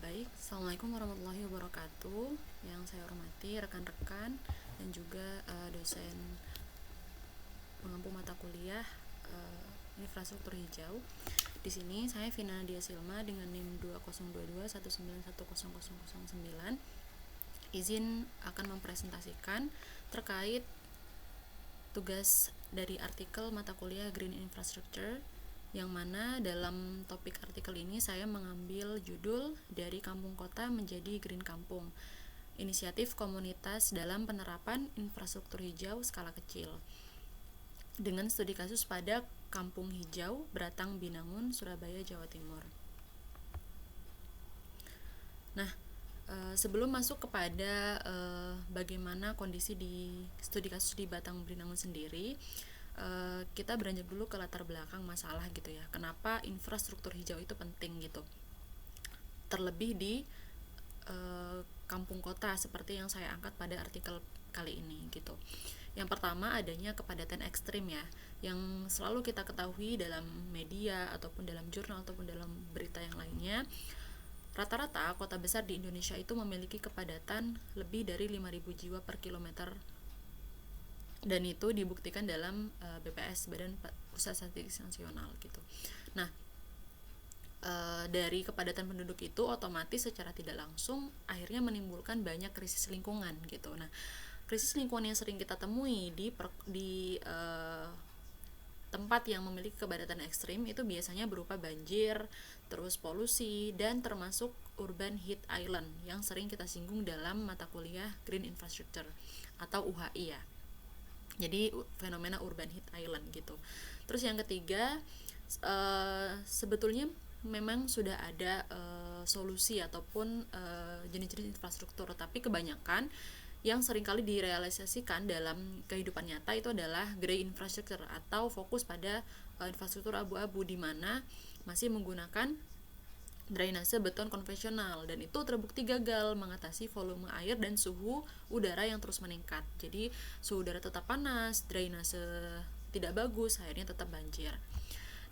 Baik, Assalamualaikum warahmatullahi wabarakatuh. Yang saya hormati rekan-rekan dan juga dosen pengampu mata kuliah infrastruktur hijau. Di sini saya Vina Nadia Silma dengan NIM 202219100009. Izin akan mempresentasikan terkait tugas dari artikel mata kuliah Green Infrastructure, yang mana dalam topik artikel ini saya mengambil judul dari kampung kota menjadi green kampung, inisiatif komunitas dalam penerapan infrastruktur hijau skala kecil, dengan studi kasus pada Kampung Hijau, Beratang, Binangun, Surabaya, Jawa Timur. Nah, sebelum masuk kepada bagaimana kondisi di studi kasus di Batang Binangun sendiri, kita beranjak dulu ke latar belakang masalah gitu ya. Kenapa infrastruktur hijau itu penting gitu. Terlebih di kampung kota seperti yang saya angkat pada artikel kali ini gitu. Yang pertama, adanya kepadatan ekstrim ya, yang selalu kita ketahui dalam media ataupun dalam jurnal ataupun dalam berita yang lainnya. Rata-rata kota besar di Indonesia itu memiliki kepadatan lebih dari 5.000 jiwa per kilometer, dan itu dibuktikan dalam BPS, Badan Pusat Statistik Nasional gitu. Nah, dari kepadatan penduduk itu otomatis secara tidak langsung akhirnya menimbulkan banyak krisis lingkungan gitu. Nah, krisis lingkungan yang sering kita temui di tempat yang memiliki kepadatan ekstrim itu biasanya berupa banjir, terus polusi, dan termasuk urban heat island yang sering kita singgung dalam mata kuliah Green Infrastructure atau UHI ya. Jadi fenomena urban heat island gitu. Terus yang ketiga, sebetulnya memang sudah ada solusi ataupun jenis-jenis infrastruktur, tapi kebanyakan yang seringkali direalisasikan dalam kehidupan nyata itu adalah grey infrastructure atau fokus pada infrastruktur abu-abu, di mana masih menggunakan drainase beton konvensional, dan itu terbukti gagal mengatasi volume air dan suhu udara yang terus meningkat. Jadi suhu udara tetap panas, drainase tidak bagus, akhirnya tetap banjir.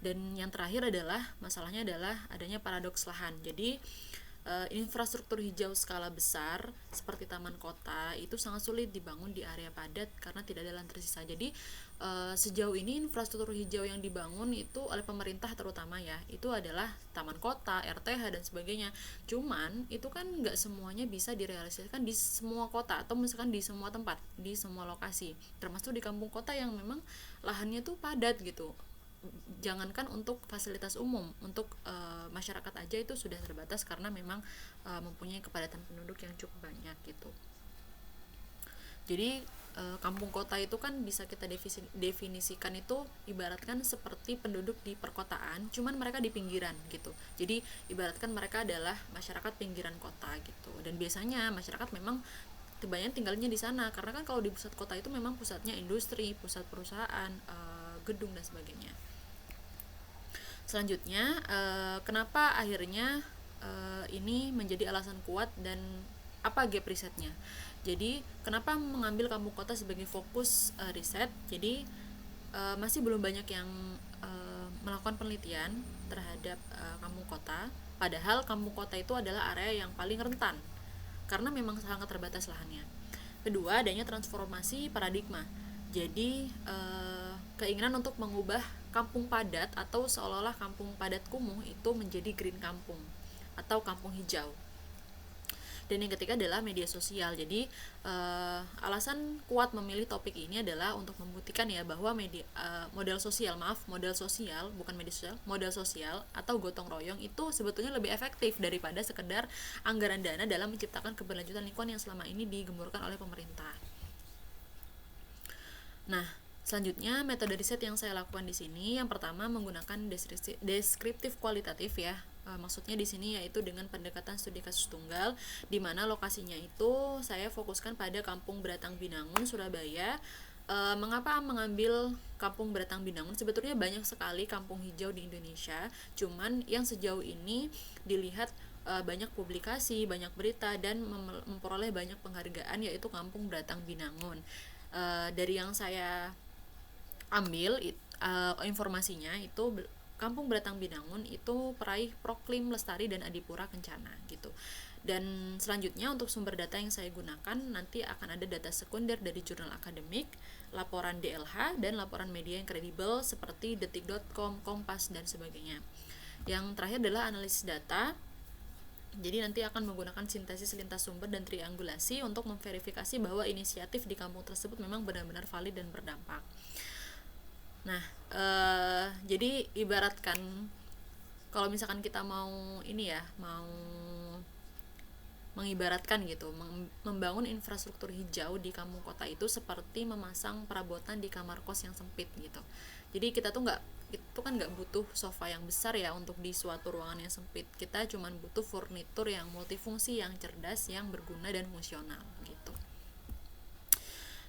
Dan yang terakhir adalah masalahnya adalah adanya paradoks lahan. Jadi infrastruktur hijau skala besar seperti taman kota itu sangat sulit dibangun di area padat karena tidak ada lahan tersisa. Jadi sejauh ini infrastruktur hijau yang dibangun itu oleh pemerintah terutama ya, itu adalah taman kota, RTH dan sebagainya. Cuman itu kan nggak semuanya bisa direalisasikan di semua kota atau misalkan di semua tempat, di semua lokasi, termasuk di kampung kota yang memang lahannya tuh padat gitu. Jangankan untuk fasilitas umum, untuk masyarakat aja itu sudah terbatas karena memang mempunyai kepadatan penduduk yang cukup banyak gitu. Jadi kampung kota itu kan bisa kita definisikan itu ibaratkan seperti penduduk di perkotaan, cuman mereka di pinggiran gitu. Jadi ibaratkan mereka adalah masyarakat pinggiran kota gitu. Dan biasanya masyarakat memang kebanyakan tinggalnya di sana karena kan kalau di pusat kota itu memang pusatnya industri, pusat perusahaan, gedung dan sebagainya. Selanjutnya, kenapa akhirnya ini menjadi alasan kuat dan apa gap risetnya? Jadi kenapa mengambil kampung kota sebagai fokus riset? Jadi masih belum banyak yang melakukan penelitian terhadap kampung kota. Padahal kampung kota itu adalah area yang paling rentan karena memang sangat terbatas lahannya. Kedua, adanya transformasi paradigma. Jadi keinginan untuk mengubah kampung padat atau seolah-olah kampung padat kumuh itu menjadi green kampung atau kampung hijau. Dan yang ketiga adalah media sosial. Jadi alasan kuat memilih topik ini adalah untuk membuktikan ya bahwa modal sosial bukan media sosial, modal sosial atau gotong royong itu sebetulnya lebih efektif daripada sekedar anggaran dana dalam menciptakan keberlanjutan lingkungan yang selama ini digemburkan oleh pemerintah. Nah, selanjutnya metode riset yang saya lakukan di sini yang pertama menggunakan deskriptif kualitatif ya. Maksudnya di sini yaitu dengan pendekatan studi kasus tunggal, di mana lokasinya itu saya fokuskan pada Kampung Beratang Binangun, Surabaya. Mengapa mengambil Kampung Beratang Binangun? Sebetulnya banyak sekali kampung hijau di Indonesia, cuman yang sejauh ini dilihat banyak publikasi, banyak berita dan memperoleh banyak penghargaan yaitu Kampung Beratang Binangun. Dari yang saya ambil informasinya itu Kampung Beratang Binangun itu peraih Proklim Lestari dan Adipura Kencana gitu. Dan selanjutnya untuk sumber data yang saya gunakan nanti akan ada data sekunder dari jurnal akademik, laporan DLH, dan laporan media yang kredibel seperti detik.com, Kompas, dan sebagainya. Yang terakhir adalah analisis data. Jadi nanti akan menggunakan sintesis lintas sumber dan triangulasi untuk memverifikasi bahwa inisiatif di kampung tersebut memang benar-benar valid dan berdampak. Nah, jadi ibaratkan kalau misalkan kita mau mengibaratkan gitu, membangun infrastruktur hijau di kampung kota itu seperti memasang perabotan di kamar kos yang sempit gitu. Jadi kita tuh nggak butuh sofa yang besar ya untuk di suatu ruangan yang sempit. Kita cuma butuh furnitur yang multifungsi, yang cerdas, yang berguna dan fungsional gitu.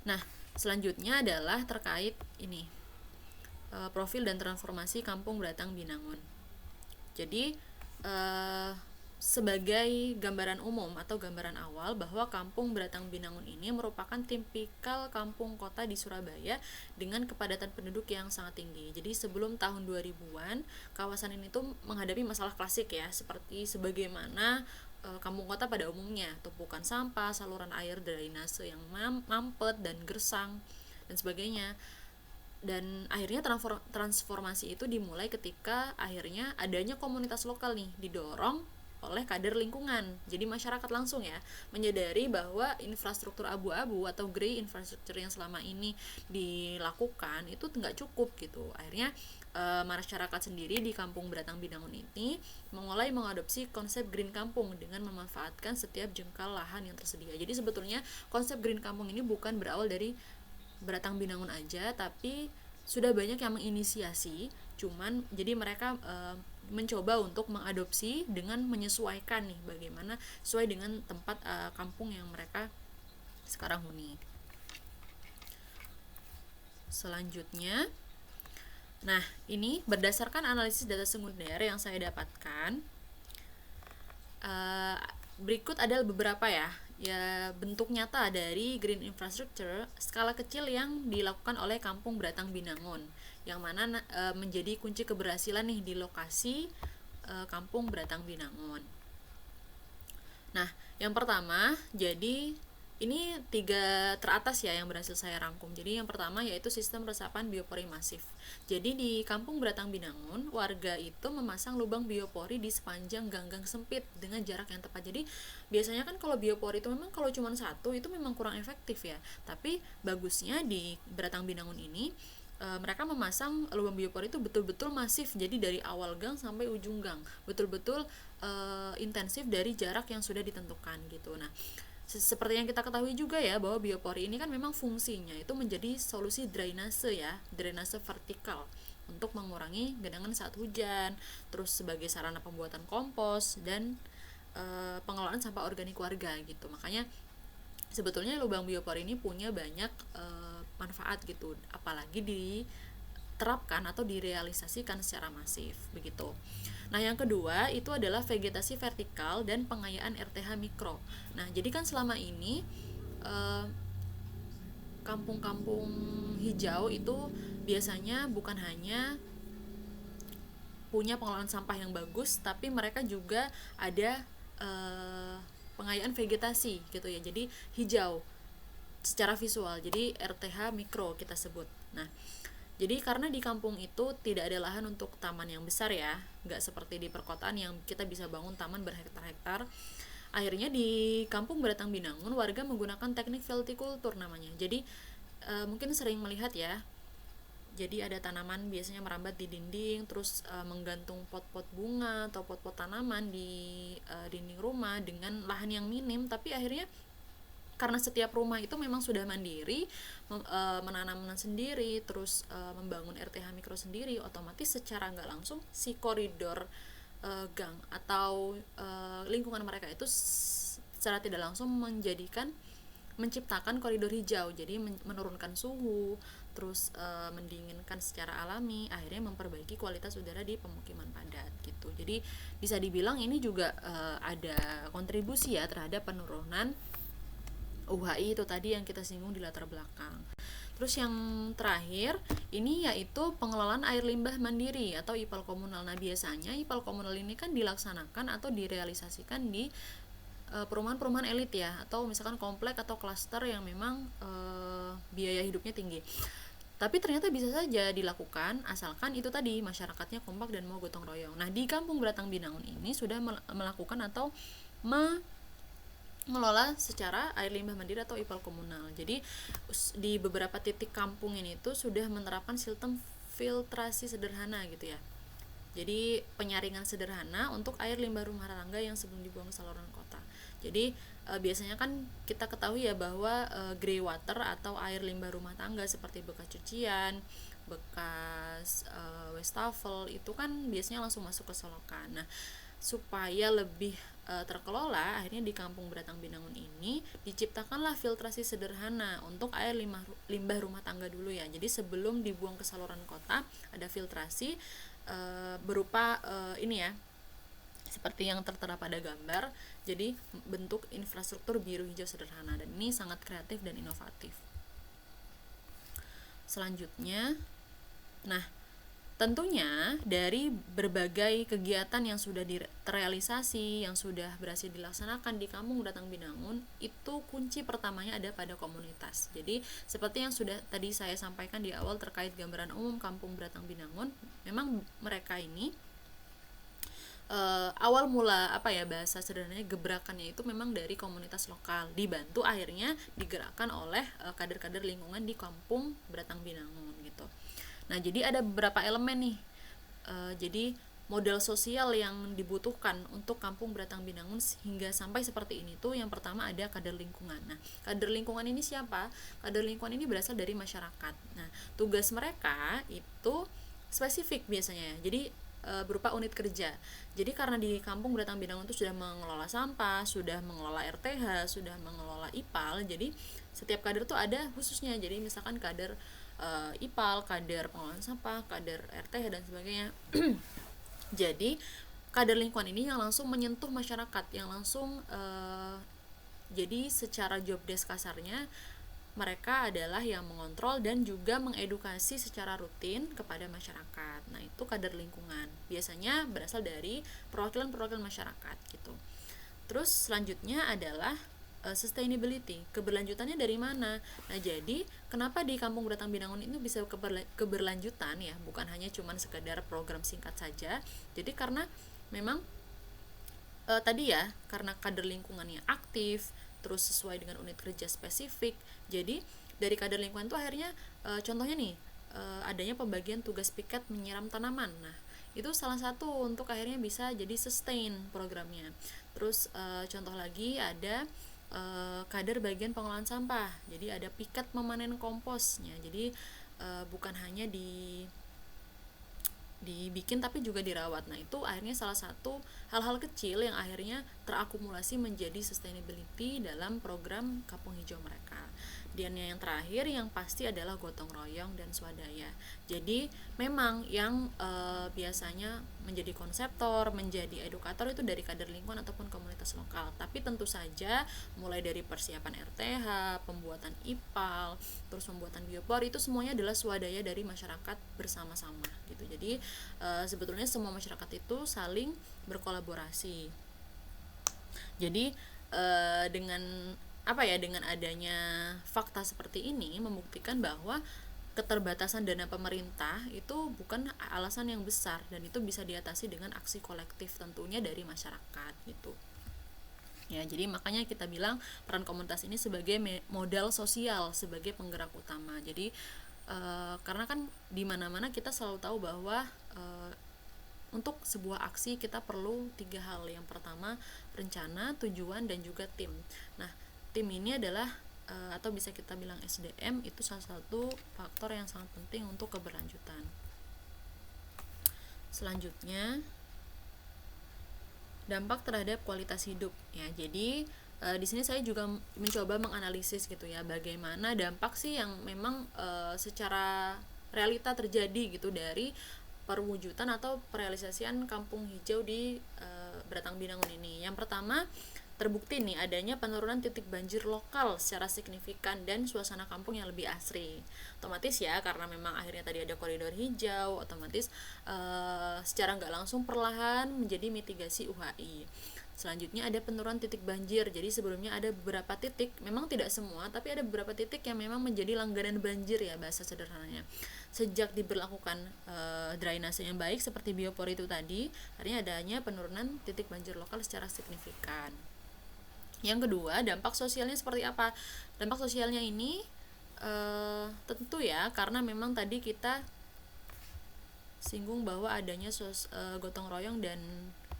Nah, selanjutnya adalah terkait ini, profil dan transformasi Kampung Beratang Binangun. Jadi sebagai gambaran umum atau gambaran awal bahwa Kampung Beratang Binangun ini merupakan tipikal kampung kota di Surabaya dengan kepadatan penduduk yang sangat tinggi. Jadi sebelum tahun 2000-an, kawasan ini tuh menghadapi masalah klasik ya, seperti sebagaimana kampung kota pada umumnya, tumpukan sampah, saluran air drainase yang mampet dan gersang dan sebagainya. Dan akhirnya transformasi itu dimulai ketika akhirnya adanya komunitas lokal nih didorong oleh kader lingkungan. Jadi masyarakat langsung ya menyadari bahwa infrastruktur abu-abu atau grey infrastructure yang selama ini dilakukan itu nggak cukup gitu. Akhirnya masyarakat sendiri di Kampung Beratang Binangun ini mulai mengadopsi konsep green kampung dengan memanfaatkan setiap jengkal lahan yang tersedia. Jadi sebetulnya konsep green kampung ini bukan berawal dari Beratang Binangun aja, tapi sudah banyak yang menginisiasi. Cuman jadi mereka mencoba untuk mengadopsi dengan menyesuaikan nih bagaimana sesuai dengan tempat kampung yang mereka sekarang huni. Selanjutnya, nah ini berdasarkan analisis data sekunder yang saya dapatkan, berikut adalah beberapa ya bentuk nyata dari green infrastructure skala kecil yang dilakukan oleh Kampung Beratang Binangun, yang mana menjadi kunci keberhasilan nih di lokasi Kampung Beratang Binangun. Nah, yang pertama, jadi ini 3 teratas ya yang berhasil saya rangkum. Jadi yang pertama yaitu sistem resapan biopori masif. Jadi di Kampung Beratang Binangun, warga itu memasang lubang biopori di sepanjang gang-gang sempit dengan jarak yang tepat. Jadi biasanya kan kalau biopori itu memang kalau cuma satu itu memang kurang efektif ya. Tapi bagusnya di Beratang Binangun ini mereka memasang lubang biopori itu betul-betul masif. Jadi dari awal gang sampai ujung gang, betul-betul intensif dari jarak yang sudah ditentukan gitu. Nah, seperti yang kita ketahui juga ya bahwa biopori ini kan memang fungsinya itu menjadi solusi drainase ya, drainase vertikal untuk mengurangi genangan saat hujan, terus sebagai sarana pembuatan kompos dan pengelolaan sampah organik warga gitu. Makanya sebetulnya lubang biopori ini punya banyak manfaat gitu, apalagi diterapkan atau direalisasikan secara masif begitu. Nah, yang kedua itu adalah vegetasi vertikal dan pengayaan RTH mikro. Nah, jadi kan selama ini kampung-kampung hijau itu biasanya bukan hanya punya pengelolaan sampah yang bagus, tapi mereka juga ada pengayaan vegetasi gitu ya. Jadi hijau secara visual. Jadi RTH mikro kita sebut. Nah, jadi karena di kampung itu tidak ada lahan untuk taman yang besar ya, nggak seperti di perkotaan yang kita bisa bangun taman berhektar-hektar. Akhirnya di Kampung Beratang Binangun warga menggunakan teknik viticultur namanya. Jadi mungkin sering melihat ya. Jadi ada tanaman biasanya merambat di dinding, terus menggantung pot-pot bunga atau pot-pot tanaman di dinding rumah dengan lahan yang minim, tapi akhirnya karena setiap rumah itu memang sudah mandiri, menanam sendiri, terus membangun RTH mikro sendiri, otomatis secara nggak langsung si koridor gang atau lingkungan mereka itu secara tidak langsung menciptakan koridor hijau, jadi menurunkan suhu, terus mendinginkan secara alami, akhirnya memperbaiki kualitas udara di pemukiman padat gitu. Jadi bisa dibilang ini juga ada kontribusi ya terhadap penurunan UHI itu tadi yang kita singgung di latar belakang. Terus yang terakhir ini yaitu pengelolaan air limbah mandiri atau IPAL komunal. Nah, biasanya IPAL komunal ini kan dilaksanakan atau direalisasikan di perumahan-perumahan elit ya, atau misalkan komplek atau klaster yang memang biaya hidupnya tinggi. Tapi ternyata bisa saja dilakukan asalkan itu tadi masyarakatnya kompak dan mau gotong royong. Nah, di Kampung Beratang Binangun ini sudah melakukan atau mengelola secara air limbah mandiri atau IPAL komunal. Jadi di beberapa titik kampung ini tuh sudah menerapkan sistem filtrasi sederhana gitu ya. Jadi penyaringan sederhana untuk air limbah rumah tangga yang sebelum dibuang ke saluran kota. Jadi biasanya kan kita ketahui ya bahwa grey water atau air limbah rumah tangga seperti bekas cucian, bekas wastafel itu kan biasanya langsung masuk ke selokan. Nah, supaya lebih terkelola, akhirnya di Kampung Beratang Binangun ini diciptakanlah filtrasi sederhana untuk air limbah rumah tangga dulu ya. Jadi sebelum dibuang ke saluran kota ada filtrasi berupa ini ya, seperti yang tertera pada gambar. Jadi bentuk infrastruktur biru hijau sederhana, dan ini sangat kreatif dan inovatif. Selanjutnya, nah tentunya dari berbagai kegiatan yang sudah terrealisasi, yang sudah berhasil dilaksanakan di Kampung Beratang Binangun, itu kunci pertamanya ada pada komunitas. Jadi seperti yang sudah tadi saya sampaikan di awal terkait gambaran umum Kampung Beratang Binangun, memang mereka ini awal mula bahasa sederhananya gebrakannya itu memang dari komunitas lokal, dibantu akhirnya digerakkan oleh kader-kader lingkungan di Kampung Beratang Binangun gitu. Nah, jadi ada beberapa elemen nih. Jadi modal sosial yang dibutuhkan untuk Kampung Beratang Binangun hingga sampai seperti ini tuh, yang pertama ada kader lingkungan. Nah, kader lingkungan ini siapa? Kader lingkungan ini berasal dari masyarakat. Nah, tugas mereka itu spesifik biasanya. Jadi berupa unit kerja. Jadi karena di Kampung Beratang Binangun itu sudah mengelola sampah, sudah mengelola RTH, sudah mengelola IPAL. Jadi setiap kader tuh ada khususnya. Jadi misalkan kader IPAL, kader pengelolaan sampah, kader RTH dan sebagainya. Jadi kader lingkungan ini yang langsung menyentuh masyarakat, yang langsung jadi secara job desk kasarnya mereka adalah yang mengontrol dan juga mengedukasi secara rutin kepada masyarakat. Nah, itu kader lingkungan. Biasanya berasal dari perwakilan-perwakilan masyarakat gitu. Terus selanjutnya adalah sustainability. Keberlanjutannya dari mana? Nah, jadi kenapa di Kampung Beratang Binangun ini bisa keberlanjutan ya, bukan hanya cuman sekedar program singkat saja. Jadi karena memang tadi ya, karena kader lingkungannya aktif, terus sesuai dengan unit kerja spesifik. Jadi dari kader lingkungan itu akhirnya contohnya nih, adanya pembagian tugas piket menyiram tanaman. Nah, itu salah satu untuk akhirnya bisa jadi sustain programnya. Terus contoh lagi ada kader bagian pengelolaan sampah. Jadi ada piket memanen komposnya. Jadi bukan hanya dibikin tapi juga dirawat. Nah, itu akhirnya salah satu hal-hal kecil yang akhirnya terakumulasi menjadi sustainability dalam program Kampung Hijau mereka. Dan yang terakhir yang pasti adalah gotong royong dan swadaya. Jadi memang yang biasanya menjadi konseptor, menjadi edukator itu dari kader lingkungan ataupun komunitas lokal. Tapi tentu saja mulai dari persiapan RTH, pembuatan IPAL, terus pembuatan biopor, itu semuanya adalah swadaya dari masyarakat bersama-sama gitu. Jadi sebetulnya semua masyarakat itu saling berkolaborasi. Jadi dengan dengan adanya fakta seperti ini membuktikan bahwa keterbatasan dana pemerintah itu bukan alasan yang besar, dan itu bisa diatasi dengan aksi kolektif tentunya dari masyarakat gitu. Ya, jadi makanya kita bilang peran komunitas ini sebagai modal sosial, sebagai penggerak utama. Jadi karena kan di mana-mana kita selalu tahu bahwa untuk sebuah aksi kita perlu 3 hal. Yang pertama, rencana, tujuan, dan juga tim. Nah, tim ini adalah atau bisa kita bilang SDM, itu salah satu faktor yang sangat penting untuk keberlanjutan. Selanjutnya, dampak terhadap kualitas hidup ya. Jadi di sini saya juga mencoba menganalisis gitu ya, bagaimana dampak sih yang memang secara realita terjadi gitu dari perwujudan atau perealisasian kampung hijau di Beratang Binangun ini. Yang pertama, terbukti nih adanya penurunan titik banjir lokal secara signifikan dan suasana kampung yang lebih asri. Otomatis ya, karena memang akhirnya tadi ada koridor hijau, otomatis secara nggak langsung perlahan menjadi mitigasi UHI. Selanjutnya ada penurunan titik banjir. Jadi sebelumnya ada beberapa titik, memang tidak semua, tapi ada beberapa titik yang memang menjadi langganan banjir ya, bahasa sederhananya. Sejak diberlakukan drainase yang baik seperti biopor itu tadi, artinya adanya penurunan titik banjir lokal secara signifikan. Yang kedua, dampak sosialnya seperti apa? Dampak sosialnya ini tentu ya, karena memang tadi kita singgung bahwa adanya gotong royong dan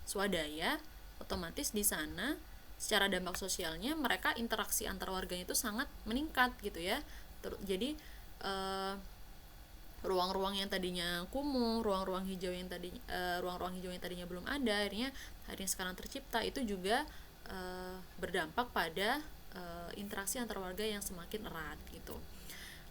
swadaya, otomatis di sana secara dampak sosialnya mereka interaksi antar warganya itu sangat meningkat gitu ya. Jadi ruang-ruang yang tadinya kumuh, ruang-ruang hijau yang tadinya belum ada, akhirnya sekarang tercipta, itu juga berdampak pada interaksi antar warga yang semakin erat gitu.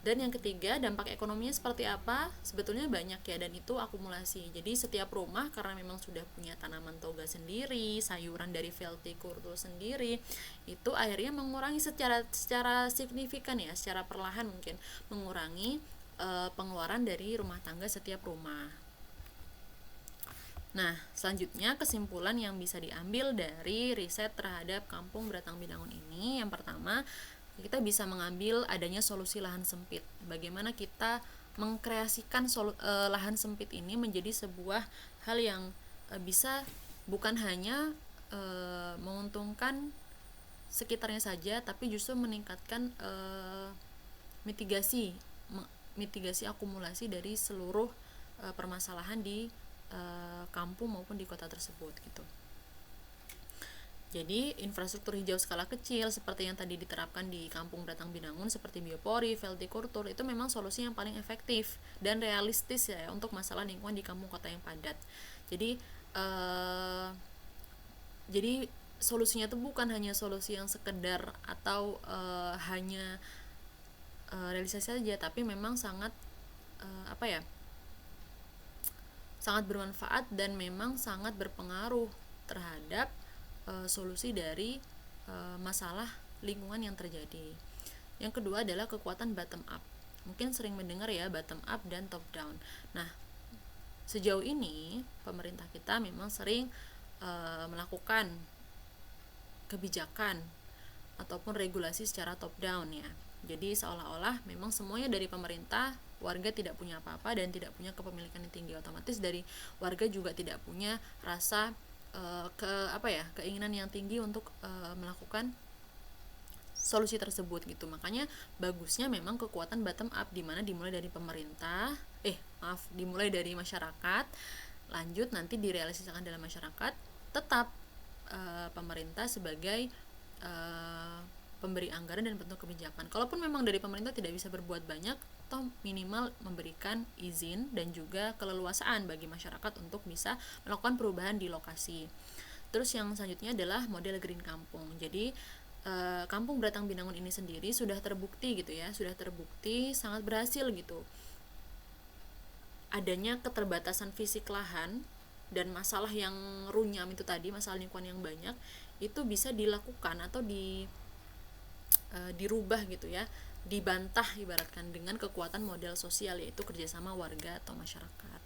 Dan yang ketiga, dampak ekonominya seperti apa? Sebetulnya banyak ya, dan itu akumulasi. Jadi setiap rumah karena memang sudah punya tanaman toga sendiri, sayuran dari Veltikultur sendiri, itu akhirnya mengurangi secara signifikan ya, secara perlahan mungkin mengurangi pengeluaran dari rumah tangga setiap rumah. Nah, selanjutnya kesimpulan yang bisa diambil dari riset terhadap Kampung Beratang Binangun ini, yang pertama, kita bisa mengambil adanya solusi lahan sempit. Bagaimana kita mengkreasikan lahan sempit ini menjadi sebuah hal yang bisa bukan hanya menguntungkan sekitarnya saja, tapi justru meningkatkan mitigasi akumulasi dari seluruh permasalahan di kampung maupun di kota tersebut gitu. Jadi infrastruktur hijau skala kecil seperti yang tadi diterapkan di Kampung Beratang Binangun seperti biopori, Veltikultur, itu memang solusi yang paling efektif dan realistis ya untuk masalah lingkungan di kampung kota yang padat. Jadi solusinya itu bukan hanya solusi yang sekedar atau hanya realisasi saja, tapi memang sangat sangat bermanfaat dan memang sangat berpengaruh terhadap solusi dari masalah lingkungan yang terjadi. Yang kedua adalah kekuatan bottom up. Mungkin sering mendengar ya bottom up dan top down. Nah, sejauh ini pemerintah kita memang sering melakukan kebijakan ataupun regulasi secara top down ya. Jadi seolah-olah memang semuanya dari pemerintah, warga tidak punya apa-apa dan tidak punya kepemilikan yang tinggi, otomatis dari warga juga tidak punya rasa keinginan yang tinggi untuk melakukan solusi tersebut gitu. Makanya bagusnya memang kekuatan bottom up, di mana dimulai dari pemerintah, dimulai dari masyarakat, lanjut nanti direalisasikan dalam masyarakat, tetap pemerintah sebagai pemberi anggaran dan bentuk kebijakan. Kalaupun memang dari pemerintah tidak bisa berbuat banyak, atau minimal memberikan izin dan juga keleluasaan bagi masyarakat untuk bisa melakukan perubahan di lokasi. Terus yang selanjutnya adalah model green kampung. Jadi Kampung Beratang Binangun ini sendiri sudah terbukti gitu ya, sangat berhasil gitu. Adanya keterbatasan fisik lahan dan masalah yang runyam itu tadi, masalah lingkungan yang banyak, itu bisa dilakukan atau dirubah gitu ya, dibantah ibaratkan dengan kekuatan model sosial, yaitu kerjasama warga atau masyarakat.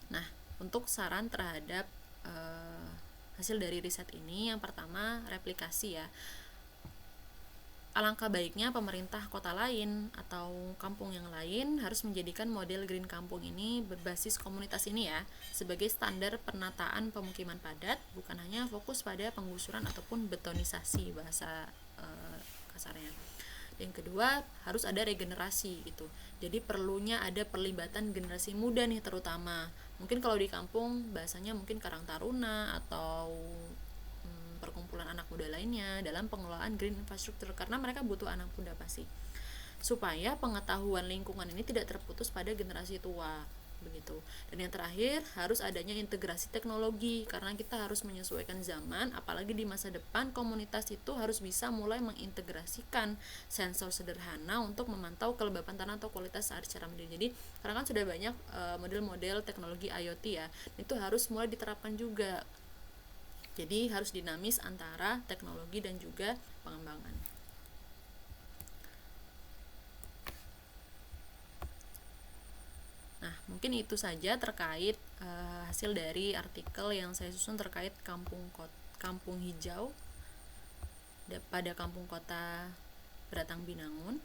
Nah, untuk saran terhadap hasil dari riset ini, yang pertama replikasi ya. Alangkah baiknya pemerintah kota lain atau kampung yang lain harus menjadikan model green kampung ini berbasis komunitas ini ya sebagai standar penataan pemukiman padat, bukan hanya fokus pada penggusuran ataupun betonisasi bahasa kasarnya. Yang kedua, harus ada regenerasi gitu. Jadi perlunya ada perlibatan generasi muda nih terutama. Mungkin kalau di kampung bahasanya mungkin Karang Taruna atau perkumpulan anak muda lainnya dalam pengelolaan green infrastructure, karena mereka butuh anak muda pasti, supaya pengetahuan lingkungan ini tidak terputus pada generasi tua begitu. Dan yang terakhir, harus adanya integrasi teknologi, karena kita harus menyesuaikan zaman, apalagi di masa depan komunitas itu harus bisa mulai mengintegrasikan sensor sederhana untuk memantau kelembapan tanah atau kualitas air secara mandiri. Jadi karena kan sudah banyak model-model teknologi IoT ya, itu harus mulai diterapkan juga Jadi harus dinamis antara teknologi dan juga pengembangan. Nah, mungkin itu saja terkait hasil dari artikel yang saya susun terkait kampung hijau pada kampung kota Beratang Binangun.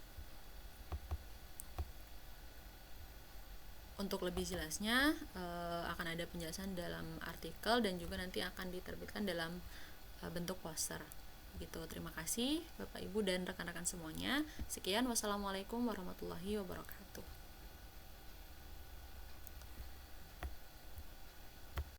Untuk lebih jelasnya akan ada penjelasan dalam artikel dan juga nanti akan diterbitkan dalam bentuk poster. Begitu. Terima kasih Bapak Ibu dan rekan-rekan semuanya. Sekian, wassalamualaikum warahmatullahi wabarakatuh.